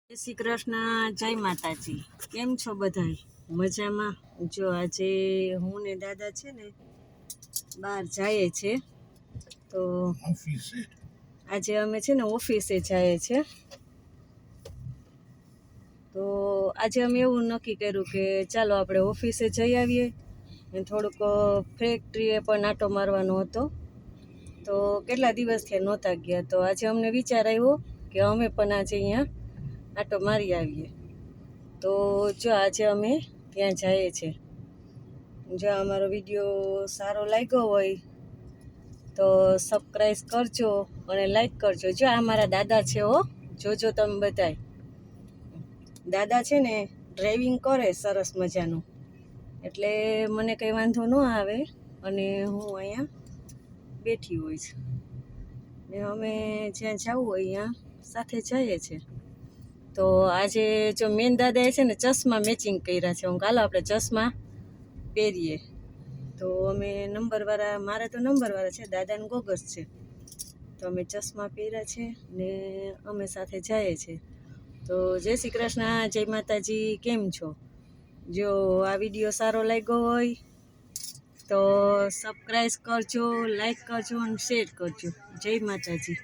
જય શ્રી કૃષ્ણ, જય માતાજી। કેમ છો બધાય? મજામાં? જો આજે હું ને દાદા છે ને બહાર જઈએ છે, તો આજે અમે છે ને ઓફિસે જઈએ છે। તો આજે અમે એવું નક્કી કર્યું કે ચાલો આપણે ઓફિસે જઈ આવીએ અને થોડુંક ફેક્ટરીએ પણ આંટો મારવાનો હતો। તો કેટલા દિવસથી નહોતા ગયા, તો આજે અમને વિચાર આવ્યો કે અમે પણ આજે અહીંયા આંટો મારી આવીએ। તો જો આજે અમે ત્યાં જઈએ છીએ। જો અમારો વિડીયો સારો લાગ્યો હોય તો સબસ્ક્રાઈબ કરજો અને લાઈક કરજો। જો આ મારા દાદા છે હો, જોજો તમે બધાય। દાદા છે ને ડ્રાઇવિંગ કરે સરસ મજાનું, એટલે મને કંઈ વાંધો ન આવે અને હું અહીંયા બેઠી હોય છે ને અમે જ્યાં જવું હોય અહીંયા સાથે જઈએ છીએ। તો આજે જો મેન દાદાએ છે ને ચશ્મા મેચિંગ કર્યા છે, હું હાલો આપણે ચશ્મા પહેરીએ। તો અમે નંબરવાળા, મારે તો નંબરવાળા છે, દાદાને ગોગસ છે, તો અમે ચશ્મા પહેર્યા છે ને અમે સાથે જઈએ છીએ। તો જય શ્રી કૃષ્ણ, જય માતાજી। કેમ છો? જો આ વિડીયો સારો લાગ્યો હોય તો સબસ્ક્રાઈબ કરજો, લાઈક કરજો અને શેર કરજો। જય માતાજી।